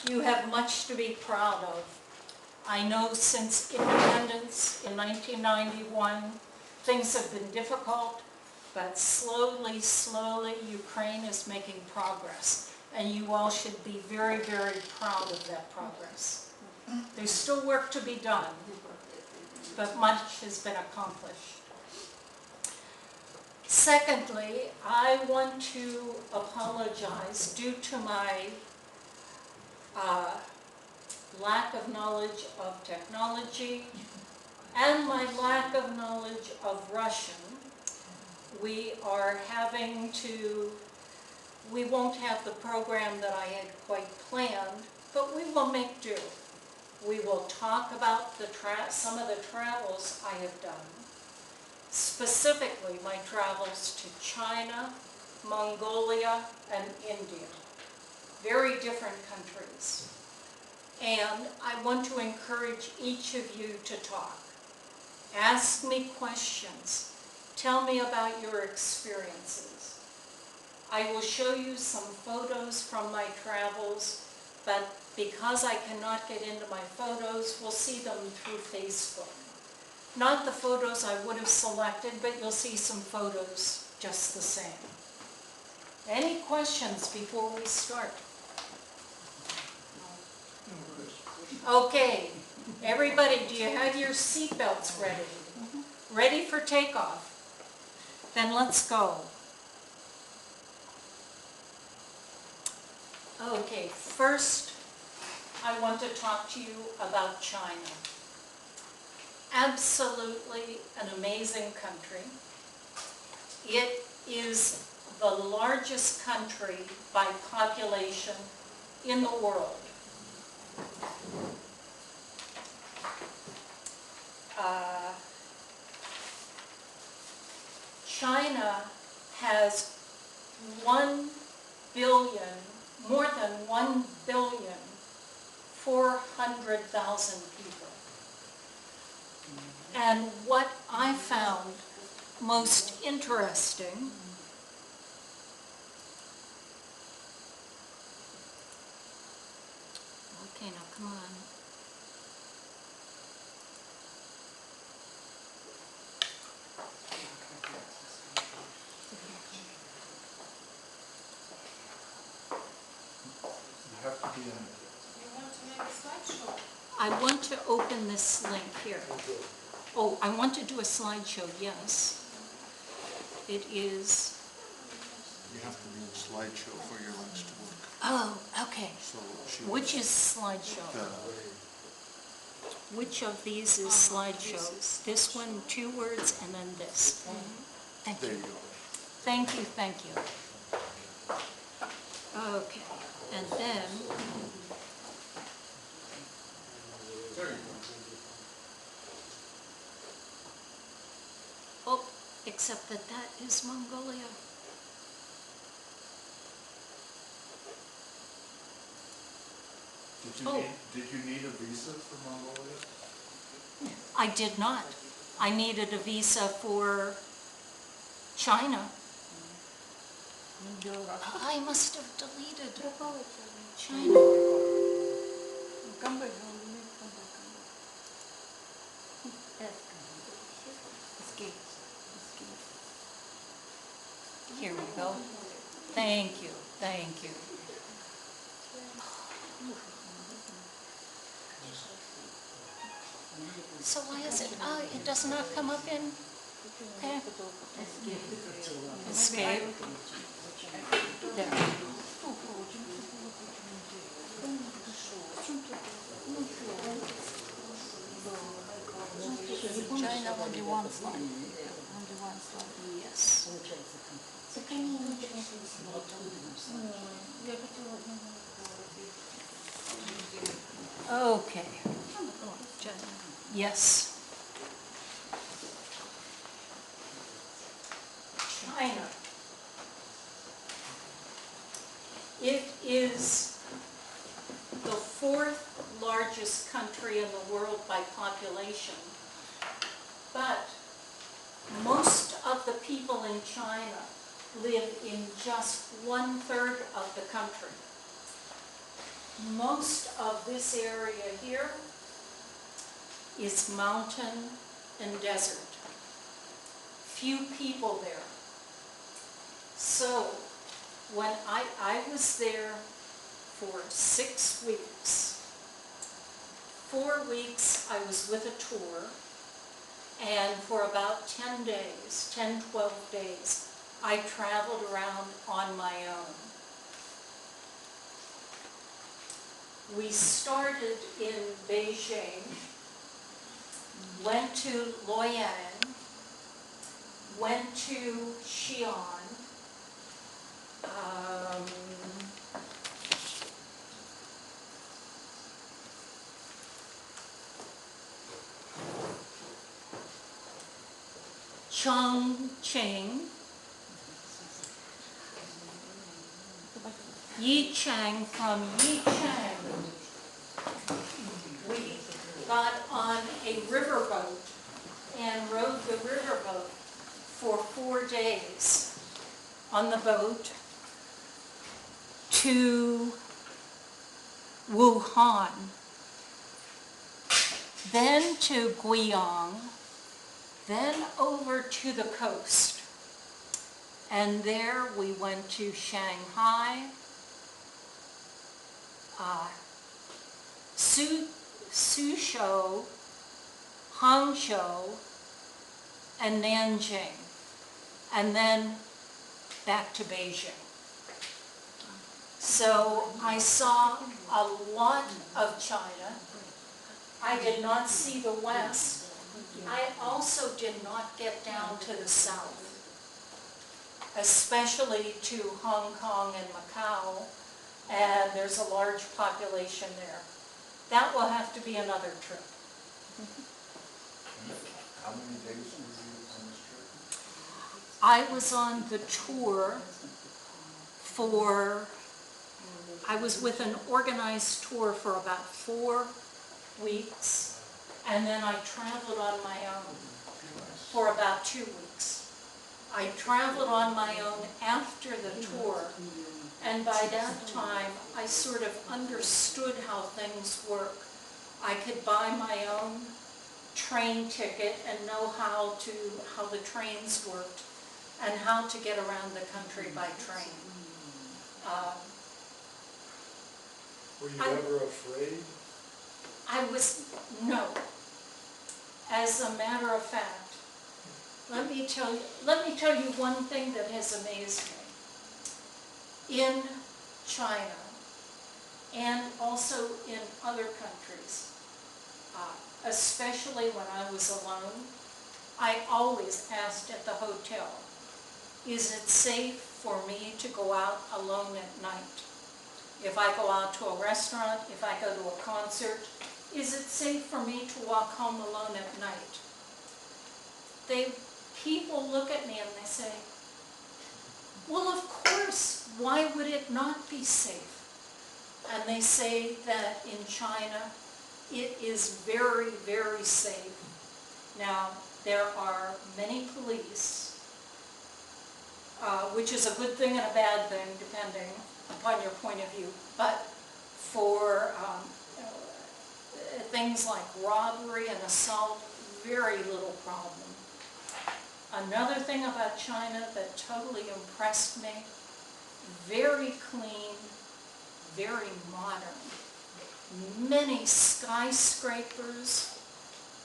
You have much to be proud of. I know since independence in 1991, things have been difficult, but slowly, Ukraine is making progress. And you all should be very, very proud of that progress. There's still work to be done, but much has been accomplished. Secondly, I want to apologize due to my lack of knowledge of technology and my lack of knowledge of Russian. We won't have the program that I had quite planned, but we will make do. We will talk about some of the travels I have done, specifically my travels to China, Mongolia, and India. Very different countries. And I want to encourage each of you to talk. Ask me questions. Tell me about your experiences. I will show you some photos from my travels, but because I cannot get into my photos, we'll see them through Facebook. Not the photos I would have selected, but you'll see some photos just the same. Any questions before we start? Okay, everybody, do you have your seatbelts ready? Ready for takeoff? Then let's go. Okay, first I want to talk to you about China. Absolutely an amazing country. It is the largest country by population in the world. China has 1 billion, more than 1,400,000 people. And what I found most interesting okay, now come on. I want to open this link here. Oh, I want to do a slideshow, yes. It is... You have to do a slideshow for your links to work. Oh, okay. So which is slideshow? Which of these is slideshow? This one, 2 words, and then this. Thank you. There you go. Thank you, thank you. Okay, and then... Oh, except that is Mongolia. Did you need a visa for Mongolia? I did not. I needed a visa for China. I must have deleted China. Here we go. Thank you, thank you. So why is it, it does not come up in, okay. Escape. There. China only one slide. Only one slide. Yes. Okay. Yes. China. It is the 4th largest country in the world by population, but most of the people in China live in just 1/3 of the country. Most of this area here is mountain and desert. Few people there. So when I was there for 6 weeks. 4 weeks I was with a tour, and for about 10 days, 10, 12 days, I traveled around on my own. We started in Beijing, went to Luoyang, went to Xi'an, Chongqing, Yichang. From Yichang, we got on a riverboat and rode the riverboat for 4 days on the boat to Wuhan, then to Guiyang, then over to the coast. And there we went to Shanghai, Suzhou, Hangzhou, and Nanjing, and then back to Beijing. So I saw a lot of China. I did not see the West. I also did not get down to the south, especially to Hong Kong and Macau, and there's a large population there. That will have to be another trip. How many days were you on this trip? I was on the tour I was with an organized tour for about 4 weeks, and then I traveled on my own for about 2 weeks. I traveled on my own after the tour, and by that time I sort of understood how things work. I could buy my own train ticket and know how the trains worked and how to get around the country by train. Were you ever afraid? No. As a matter of fact, let me tell you one thing that has amazed me. In China, and also in other countries, especially when I was alone, I always asked at the hotel, is it safe for me to go out alone at night? If I go out to a restaurant, if I go to a concert, is it safe for me to walk home alone at night? People look at me and they say, well, of course, why would it not be safe? And they say that in China, it is very, very safe. Now, there are many police, which is a good thing and a bad thing, depending upon your point of view, but for things like robbery and assault, very little problem. Another thing about China that totally impressed me, very clean, very modern. Many skyscrapers,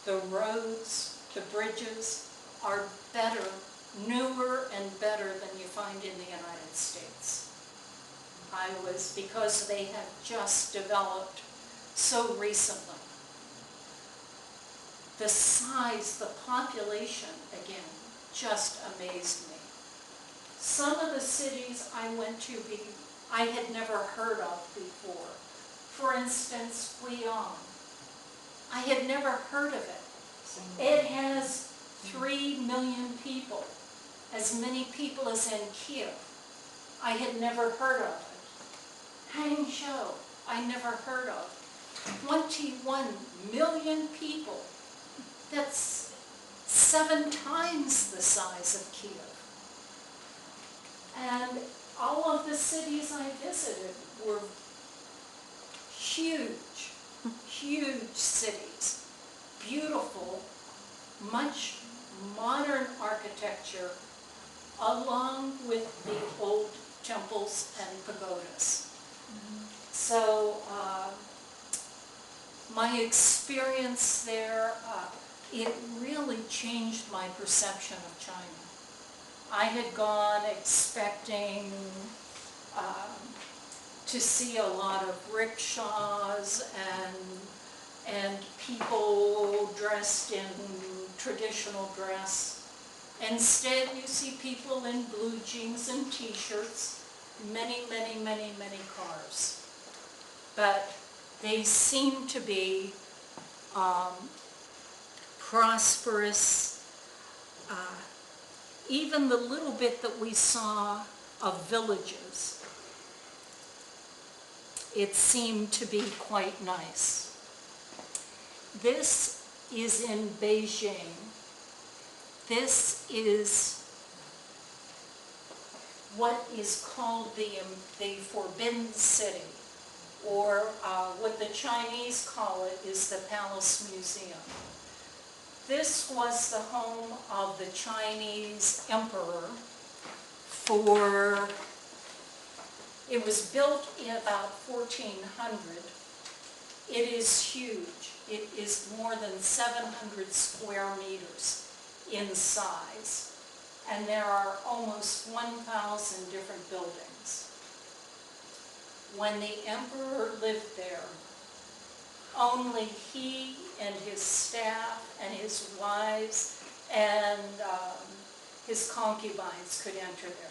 the roads, the bridges are better, newer and better than you find in the United States. Because they have just developed so recently. The size, the population, again, just amazed me. Some of the cities I went to I had never heard of before. For instance, Guiyang. I had never heard of it. It has 3 million people, as many people as in Kiev. I had never heard of it. Hangzhou, I never heard of. 21 million people. That's 7 times the size of Kiev. And all of the cities I visited were huge, huge cities, beautiful, much modern architecture, along with the old temples and pagodas. So my experience there, it really changed my perception of China. I had gone expecting to see a lot of rickshaws and people dressed in traditional dress. Instead, you see people in blue jeans and t-shirts, many, many, many, many cars. But they seem to be prosperous. Even the little bit that we saw of villages, it seemed to be quite nice. This is in Beijing. This is what is called the Forbidden City, or what the Chinese call it is the Palace Museum. This was the home of the Chinese emperor it was built in about 1400. It is huge. It is more than 700 square meters in size, and there are almost 1,000 different buildings. When the emperor lived there, only he and his staff and his wives and his concubines could enter there.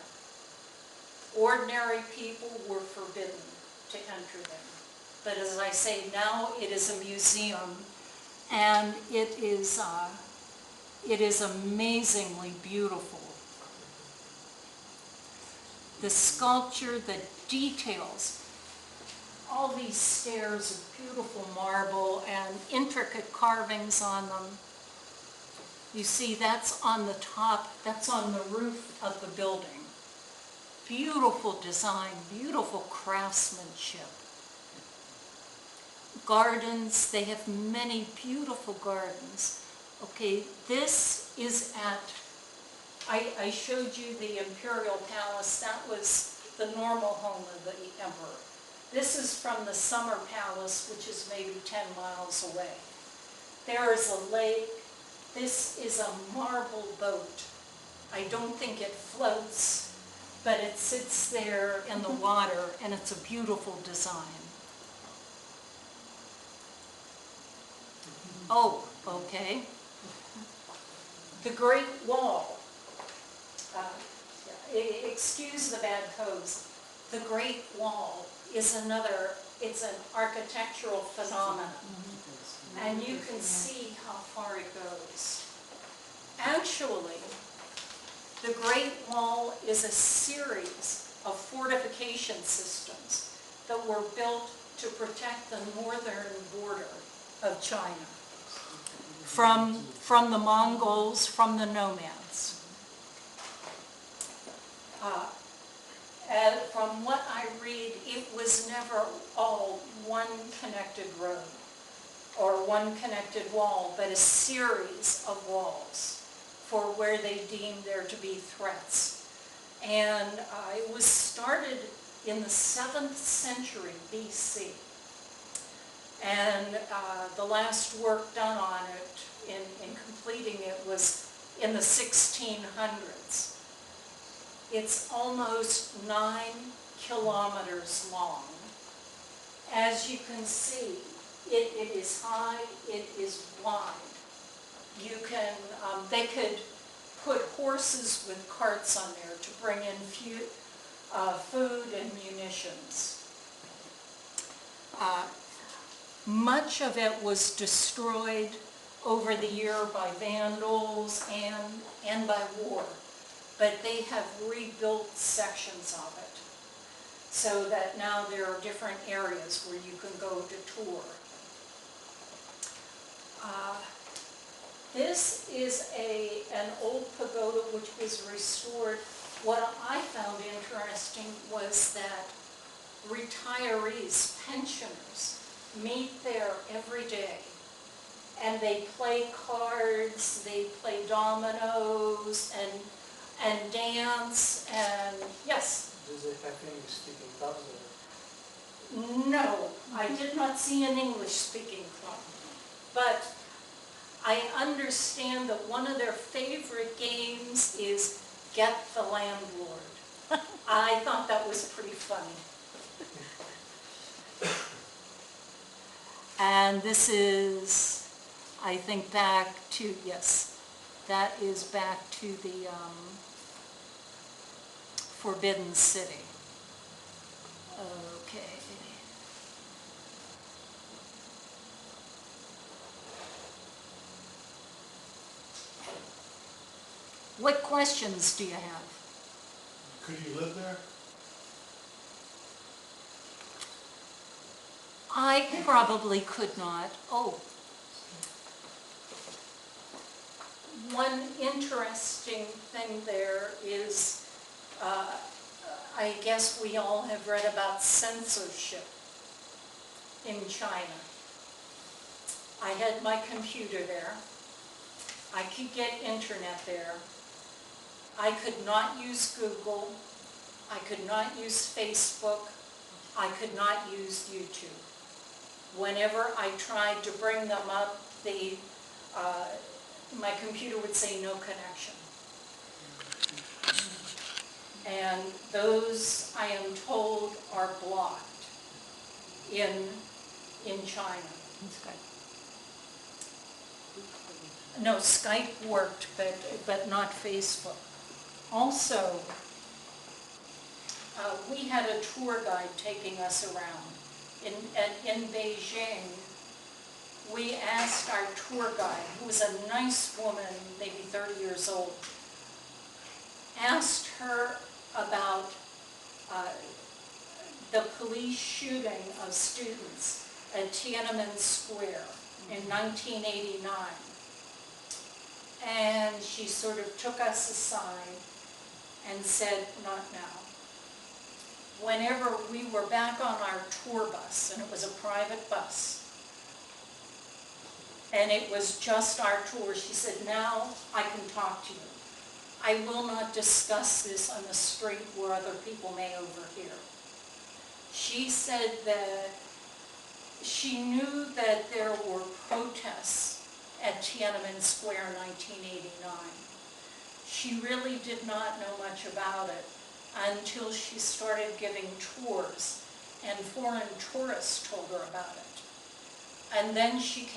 Ordinary people were forbidden to enter there. But as I say, now it is a museum, and it is amazingly beautiful. The sculpture, the details, all these stairs of beautiful marble and intricate carvings on them. You see, that's on the top, that's on the roof of the building. Beautiful design, beautiful craftsmanship. Gardens, they have many beautiful gardens. Okay, this is I showed you the Imperial Palace. That was the normal home of the emperor. This is from the Summer Palace, which is maybe 10 miles away. There is a lake. This is a marble boat. I don't think it floats, but it sits there in the water, and it's a beautiful design. Oh, okay. The Great Wall. Excuse the bad pose. The Great Wall is it's an architectural phenomenon. And you can see how far it goes. Actually, the Great Wall is a series of fortification systems that were built to protect the northern border of China from the Mongols, from the nomads. And from what I read, it was never all one connected road or one connected wall, but a series of walls for where they deemed there to be threats. And it was started in the 7th century BC. And the last work done on it, in completing it, was in the 1600s. It's almost 9 kilometers long. As you can see, it is high, it is wide. You can, they could put horses with carts on there to bring in food and munitions. Much of it was destroyed over the year by vandals and by war, but they have rebuilt sections of it so that now there are different areas where you can go to tour. This is an old pagoda which was restored. What I found interesting was that retirees, pensioners, meet there every day. And they play cards, they play dominoes, and dance, and yes. Do they have English speaking clubs there? No, I did not see an English-speaking club. But I understand that one of their favorite games is Get the Landlord. I thought that was pretty funny. And this is, I think, back to, yes, that is back to the Forbidden City. Okay. What questions do you have? Could you live there? I probably could not. Oh. One interesting thing there is, I guess we all have read about censorship in China. I had my computer there. I could get internet there. I could not use Google. I could not use Facebook. I could not use YouTube. Whenever I tried to bring them up, my computer would say no connection. And those, I am told, are blocked in China. No, Skype worked, but not Facebook. Also, we had a tour guide taking us around. In Beijing, we asked our tour guide, who was a nice woman, maybe 30 years old, asked her about the police shooting of students at Tiananmen Square in 1989. And she sort of took us aside and said, not now. Whenever we were back on our tour bus, and it was a private bus, and it was just our tour, she said, now I can talk to you. I will not discuss this on the street where other people may overhear. She said that she knew that there were protests at Tiananmen Square in 1989. She really did not know much about it until she started giving tours, and foreign tourists told her about it. And then she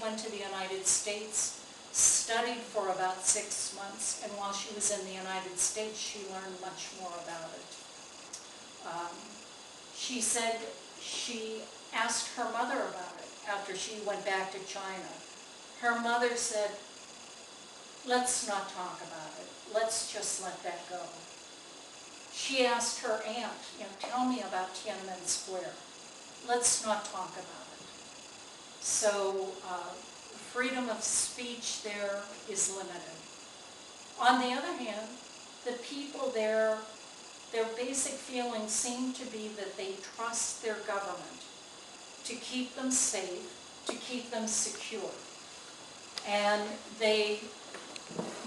went to the United States, studied for about 6 months, and while she was in the United States, she learned much more about it. She said she asked her mother about it after she went back to China. Her mother said, let's not talk about it. Let's just let that go. She asked her aunt, tell me about Tiananmen Square. Let's not talk about it. So freedom of speech there is limited. On the other hand, the people there, their basic feelings seem to be that they trust their government to keep them safe, to keep them secure. And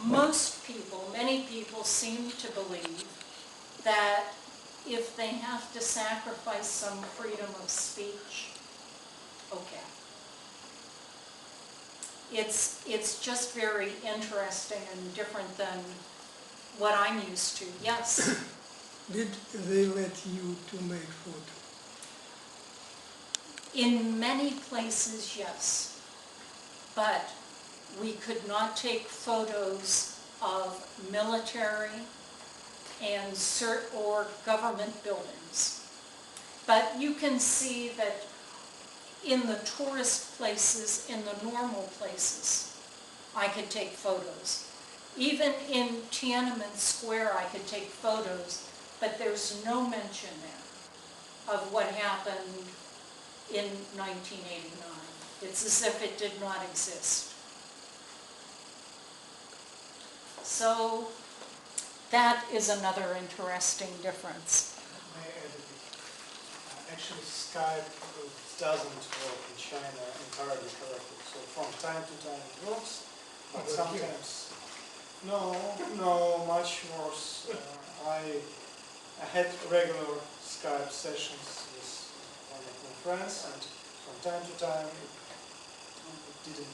many people seem to believe that if they have to sacrifice some freedom of speech, okay. It's just very interesting and different than what I'm used to. Yes? Did they let you to make photos? In many places, yes. But we could not take photos of military or government buildings. But you can see that in the tourist places, in the normal places, I could take photos. Even in Tiananmen Square, I could take photos, but there's no mention there of what happened in 1989. It's as if it did not exist. So that is another interesting difference. May I add a bit? Actually, Skype doesn't work in China entirely correctly. So from time to time it works, but But sometimes no, much worse. I had regular Skype sessions with one of my friends, and from time to time it didn't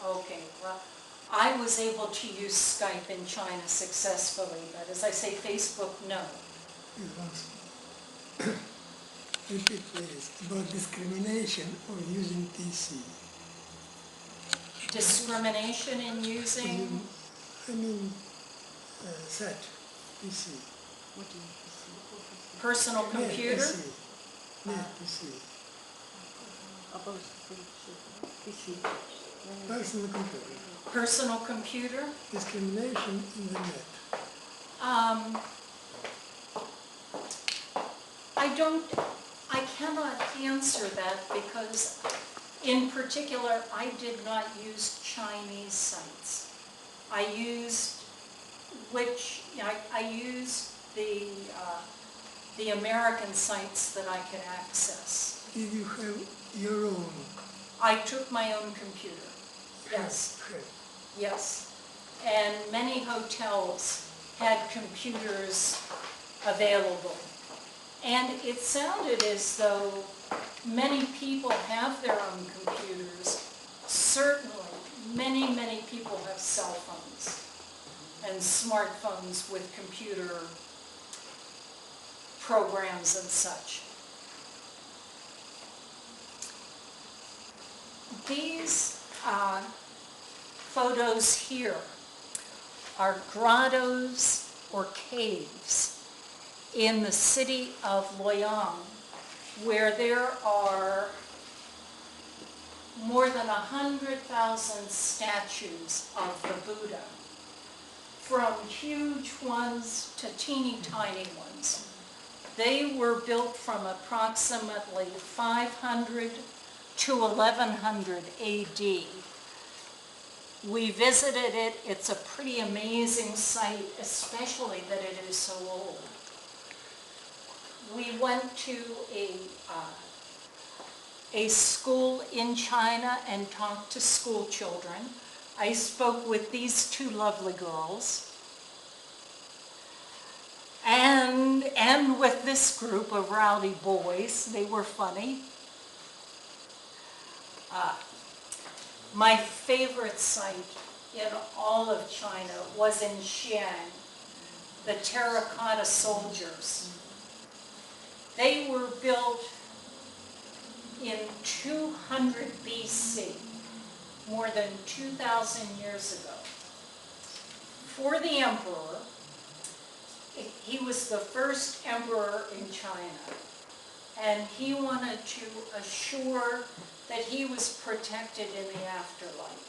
work. Okay, well, I was able to use Skype in China successfully, but as I say, Facebook, no. You ask, repeat please, about discrimination of using PC. Discrimination in using, Such PC. personal computer? PC. Net PC. Personal computer. Personal computer? Discrimination in the net. I cannot answer that because in particular, I did not use Chinese sites. I used the American sites that I could access. Did you have your own? I took my own computer, yes. Yes, and many hotels had computers available. And it sounded as though many people have their own computers. Certainly, many people have cell phones and smartphones with computer programs and such. These photos here are grottos or caves in the city of Loyang, where there are more than 100,000 statues of the Buddha, from huge ones to teeny tiny ones. They were built from approximately 500 to 1100 AD. We visited it. It's a pretty amazing site, especially that it is so old. We went to a school in China and talked to school children. I spoke with these two lovely girls and with this group of rowdy boys. They were funny. My favorite site in all of China was in Xi'an, the terracotta soldiers. They were built in 200 BC, more than 2,000 years ago, for the emperor. He was the first emperor in China, and he wanted to assure that he was protected in the afterlife.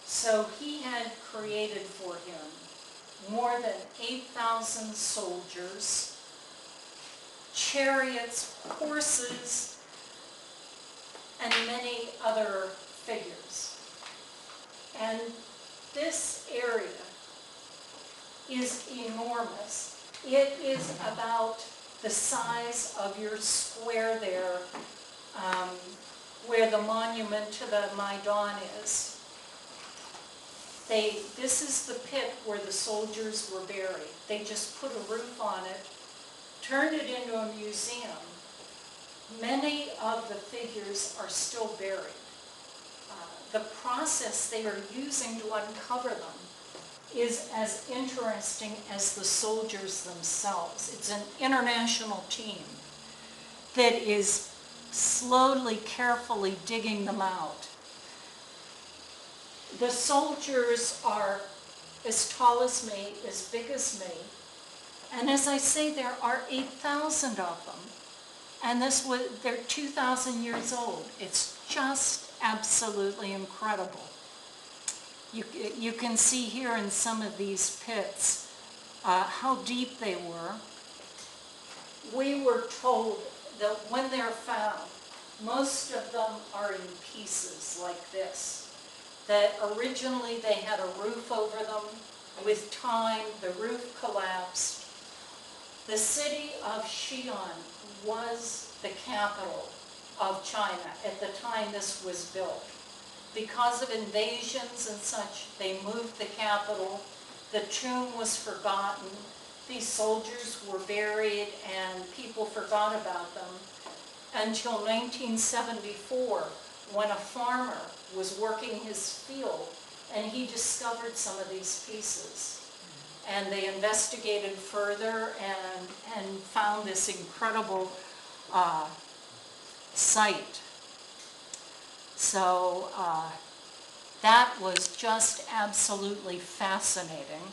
So he had created for him more than 8,000 soldiers, chariots, horses, and many other figures. And this area is enormous. It is about the size of your square there, where the monument to the Maidan is. This is the pit where the soldiers were buried. They just put a roof on it, turned it into a museum. Many of the figures are still buried. The process they are using to uncover them is as interesting as the soldiers themselves. It's an international team that is slowly, carefully digging them out. The soldiers are as tall as me, as big as me, and as I say, there are 8,000 of them, and they're 2,000 years old. It's just absolutely incredible. You can see here in some of these pits how deep they were. We were told that when they're found, most of them are in pieces like this. That originally they had a roof over them. With time, the roof collapsed. The city of Xi'an was the capital of China at the time this was built. Because of invasions and such, they moved the capital. The tomb was forgotten. These soldiers were buried and people forgot about them until 1974, when a farmer was working his field and he discovered some of these pieces. And they investigated further and found this incredible site. So that was just absolutely fascinating.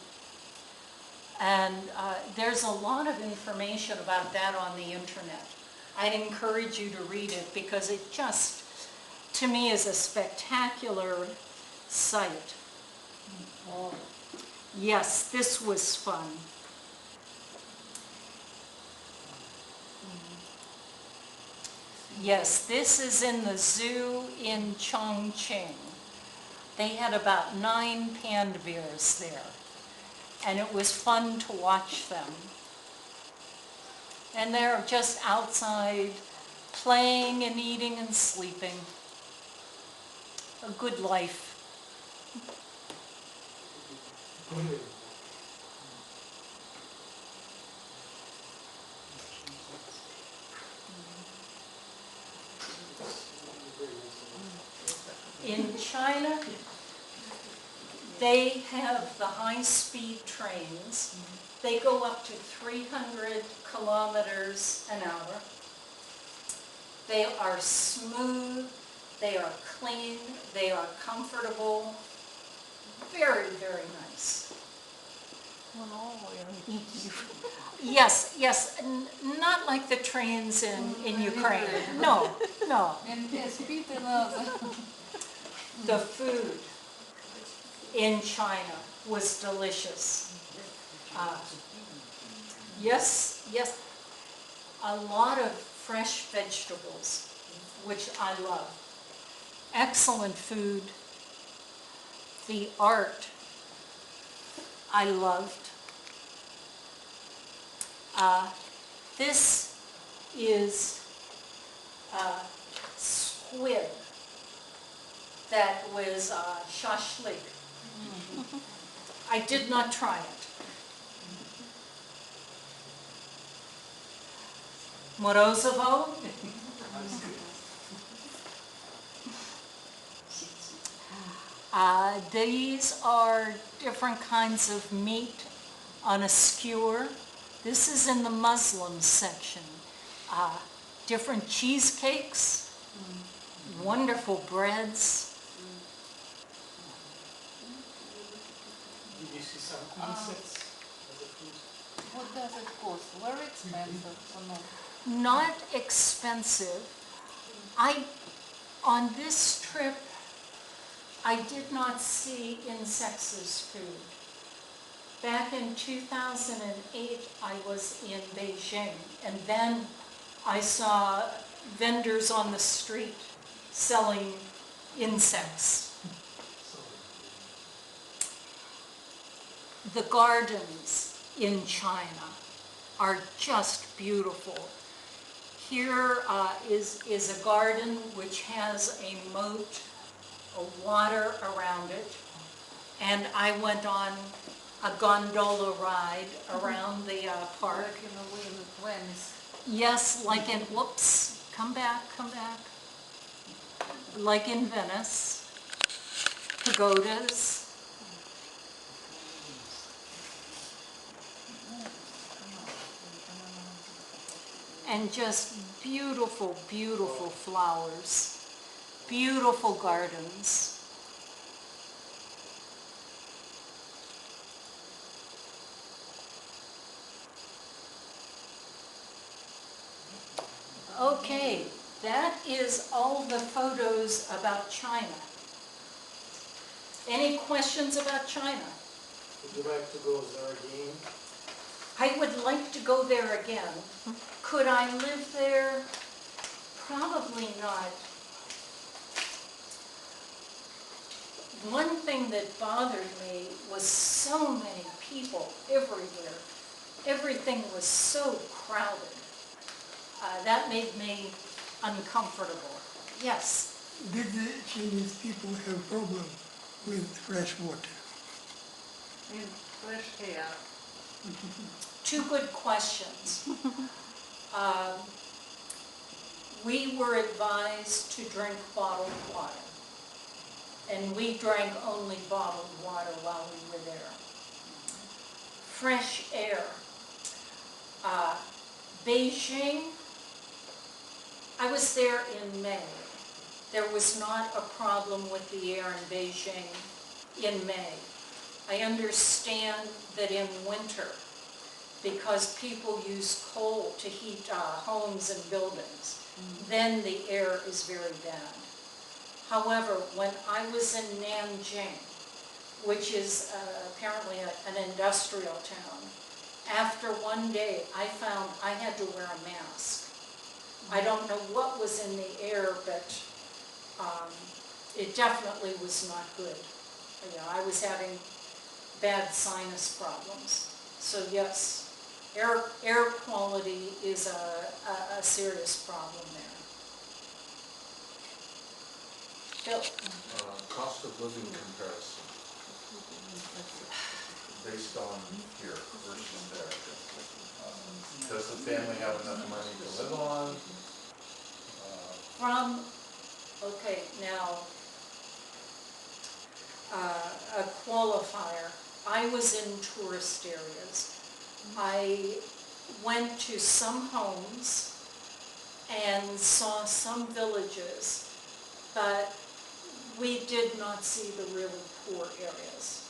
And there's a lot of information about that on the internet. I'd encourage you to read it because it just, to me, is a spectacular site. Oh, Yes, this was fun. Yes, this is in the zoo in Chongqing. They had about 9 panda bears there, and it was fun to watch them. And they're just outside playing and eating and sleeping. A good life. In China, they have the high-speed trains. They go up to 300 kilometers an hour. They are smooth, they are clean, they are comfortable. Very, very nice. Yes, yes, not like the trains in Ukraine. No, no. The food in China was delicious. Yes, yes, a lot of fresh vegetables, which I love. Excellent food. The art I loved. This is squid that was shashlik. I did not try it. Morozovo. These are different kinds of meat on a skewer. This is in the Muslim section. Different cheesecakes, wonderful breads. did you see some insects as a food? What does it cost? Very expensive or not? Not expensive. On this trip, I did not see insects as food. Back in 2008, I was in Beijing, and then I saw vendors on the street selling insects. The gardens in China are just beautiful. Here is a garden which has a moat, a water around it, and I went on a gondola ride around the park. Like in a way with Venice. Yes, like in, whoops, come back. Like in Venice, pagodas. And just beautiful, beautiful flowers, beautiful gardens. Okay, that is all the photos about China. Any questions about China? Would you like to go there again? I would like to go there again. Could I live there? Probably not. One thing that bothered me was so many people everywhere. Everything was so crowded. that made me uncomfortable. Yes, Did the Chinese people have problem with fresh water? In fresh air. two good questions. We were advised to drink bottled water, and we drank only bottled water while we were there. Fresh air. Beijing, I was there in May. There was not a problem with the air in Beijing in May. I understand that in winter, because people use coal to heat homes and buildings, then the air is very bad. However, when I was in Nanjing, which is apparently an industrial town, after one day I found I had to wear a mask. I don't know what was in the air, but it definitely was not good. You know, I was having bad sinus problems. So yes, air quality is a serious problem there. Phil? Cost of living comparison, based on here versus there. Does the family have enough money to live on? Okay, now, a qualifier. I was in tourist areas. I went to some homes and saw some villages, but we did not see the really poor areas.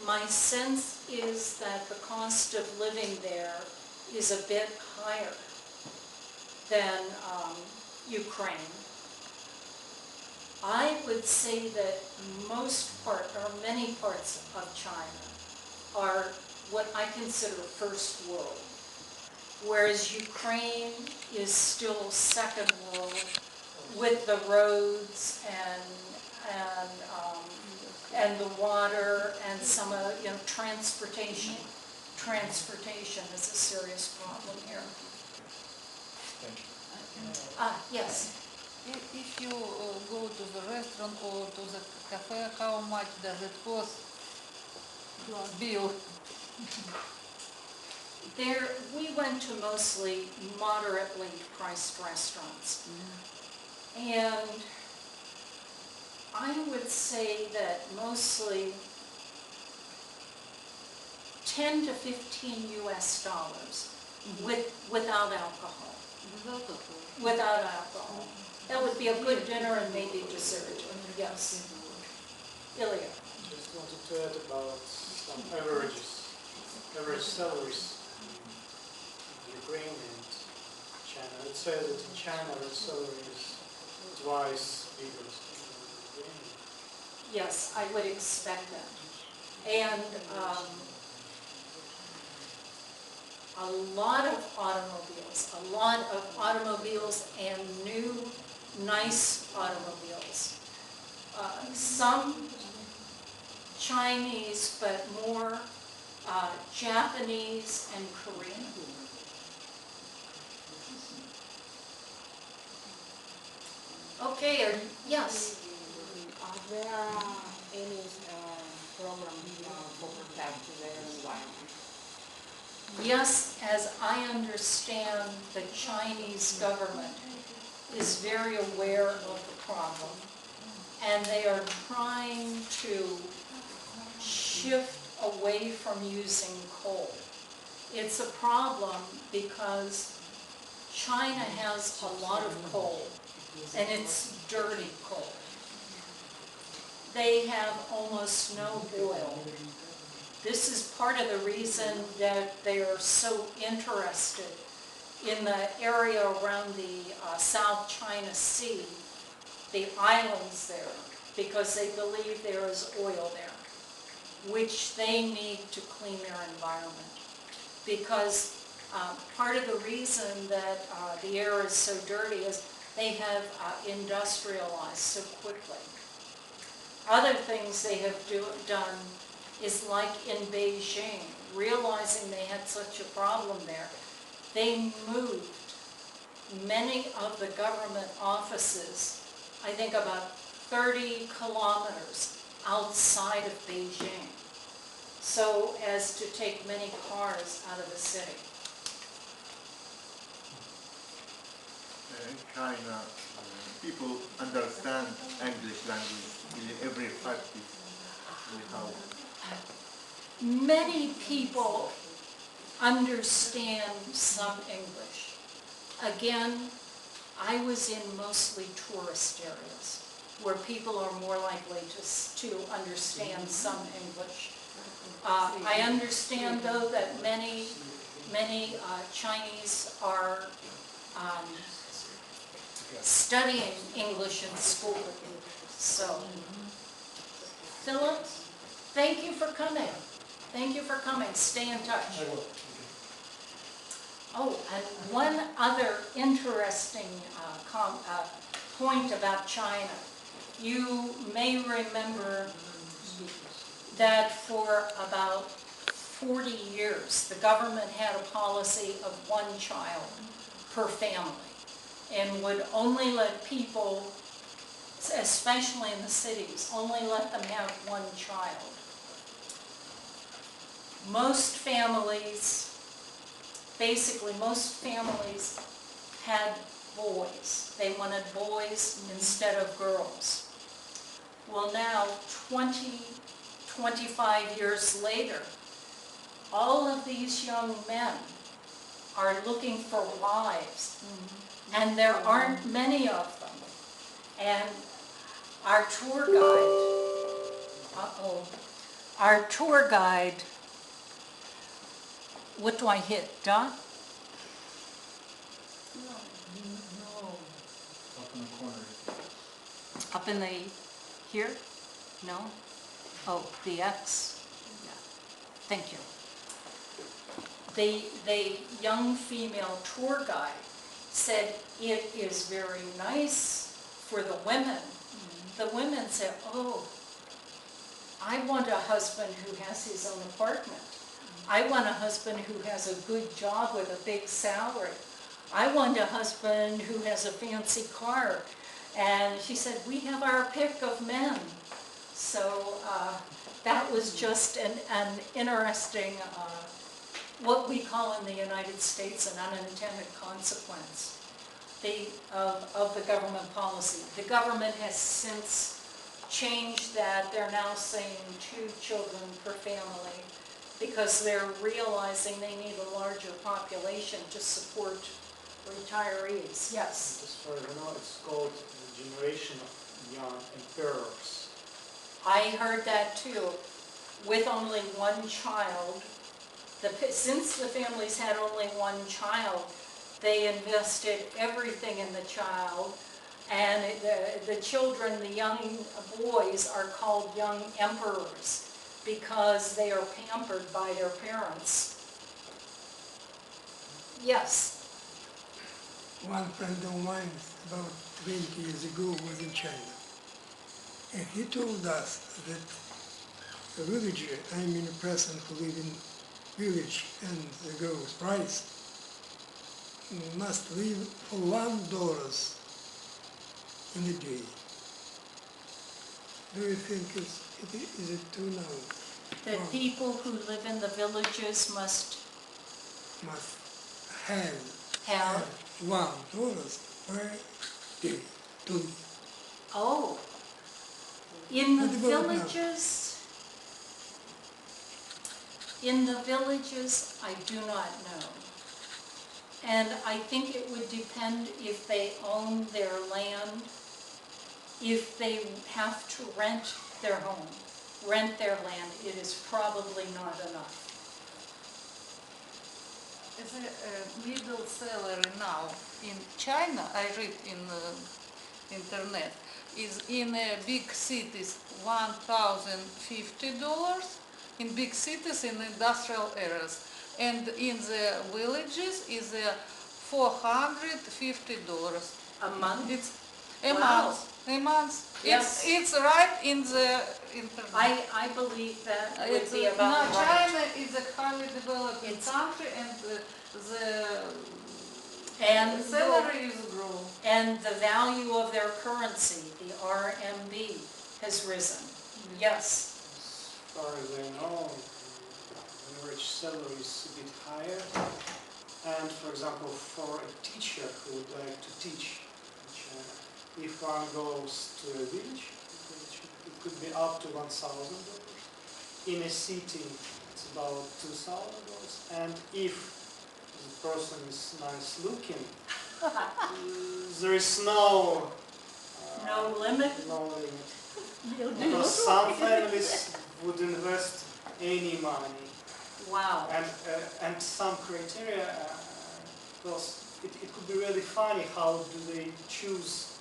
My sense is that the cost of living there is a bit higher than Ukraine. I would say that many parts of China are what I consider first world, whereas Ukraine is still second world with the roads and the water and some transportation. Transportation is a serious problem here. Thank you. Yes. If you go to the restaurant or to the cafe, how much does it cost? Bill. There, we went to mostly moderately priced restaurants. And I would say that mostly 10 to 15 US dollars without alcohol. Without alcohol. That would be a good dinner and maybe dessert. Yes. Ilya. Just wanted to add about some averages, average salaries in Ukraine and China. It says that in China the salary is twice bigger than in Ukraine. Yes, I would expect that. And a lot of automobiles and new, nice automobiles. Some Chinese, but more Japanese and Korean. Okay, yes. Are there any programs for protecting the environment? Yes, as I understand, the Chinese government is very aware of the problem, and they are trying to shift away from using coal. It's a problem because China has a lot of coal, and it's dirty coal. They have almost no oil. This is part of the reason that they are so interested in the area around the South China Sea, the islands there, because they believe there is oil there, which they need to clean their environment. Because part of the reason that the air is so dirty is they have industrialized so quickly. Other things they have done is like in Beijing, realizing they had such a problem there, they moved many of the government offices, I think about 30 kilometers outside of Beijing, so as to take many cars out of the city. China, people understand English language. Every practice we have. Many people understand some English. Again, I was in mostly tourist areas where people are more likely to understand some English. I understand, though, that many Chinese are studying English in school. So, Philip, thank you for coming. Thank you for coming. Stay in touch. Oh, and one other interesting point about China. You may remember that for about 40 years, the government had a policy of one child per family and would only let people, especially in the cities, only let them have one child. Most families, basically most families had boys. They wanted boys instead of girls. Well, now, 25 years later, all of these young men are looking for wives, and there aren't many of them. And our tour guide, what do I hit, Don? Up in the corner. Up in the, here? No? Oh, the X? Yeah. Thank you. The young female tour guide said it is very nice for the women. The women said, oh, I want a husband who has his own apartment. I want a husband who has a good job with a big salary. I want a husband who has a fancy car. And she said, we have our pick of men. So that was just an interesting, what we call in the United States an unintended consequence of the government policy. The government has since changed that. They're now saying 2 children per family because they're realizing they need a larger population to support retirees. Yes? As far as I know, it's called the generation of young emperors. I heard that too. With only one child, since the families had only one child, they invested everything in the child, and the children, the young boys, are called young emperors because they are pampered by their parents. Yes? One friend of mine about 20 years ago was in China. And he told us that a villager, I mean a person who lives in village and the girl's price, must live for $1 in a day. Do you think is it true now? The people who live in the villages must have $1 per day to live. Oh, in the What about now? villages, I do not know. And I think it would depend if they own their land, if they have to rent their home, rent their land, it is probably not enough. As a middle salary now in China, I read in the internet, is in big cities $1,050, in big cities in industrial areas, and in the villages is $450. A month? It's a Wow. month. 3 months. Yes. It's right in the internet. I believe that would It's, be no, about right. China is a highly developed country, and And the salary is grow. And the value of their currency, the RMB, has risen. Yes. As far as I know, the average salary is a bit higher. And for example, for a teacher who would like to teach in China, if one goes to a village, it could be up to $1,000. In a city, it's about $2,000. And if the person is nice looking, there is no No limit? no limit. Because some families would invest any money, Wow. and some criteria, because it could be really funny how do they choose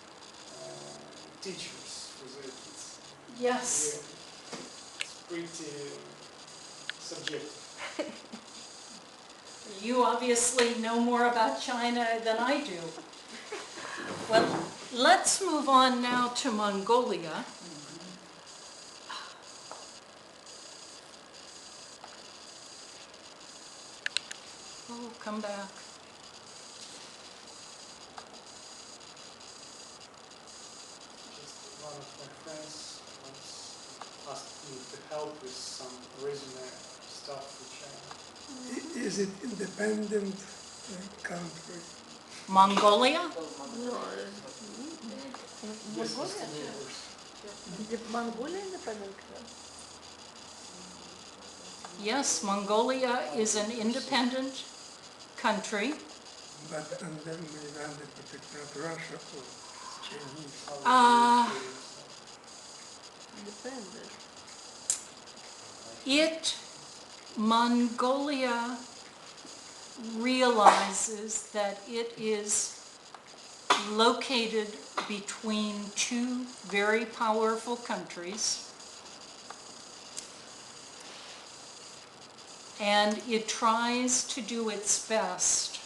teachers for their kids. Yes. It's pretty subjective. You obviously know more about China than I do. Well, let's move on now to Mongolia. Oh, come back. Just one of my friends once asked me to help with some resume stuff for China. Is it independent country? Mongolia? Yes, Mr. Neighbors. Mongolia independent? Yes, Mongolia is an independent country. But under the protectorate Russia or Chinese? Independent. Mongolia realizes that it is located between two very powerful countries, and it tries to do its best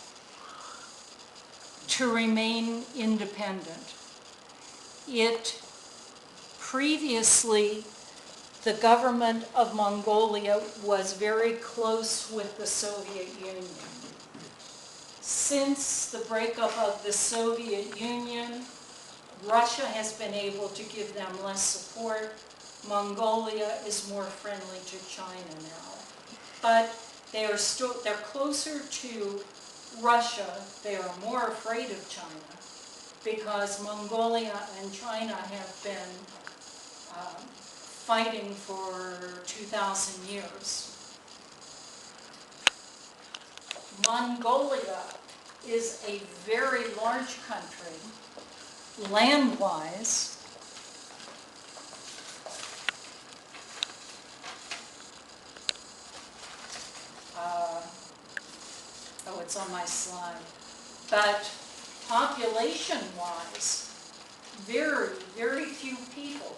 to remain independent. Previously, the government of Mongolia was very close with the Soviet Union. Since the breakup of the Soviet Union, Russia has been able to give them less support. Mongolia is more friendly to China now. But they're closer to Russia. They are more afraid of China because Mongolia and China have been fighting for 2,000 years. Mongolia is a very large country, land-wise. Oh, it's on my slide. But population-wise, very, very few people.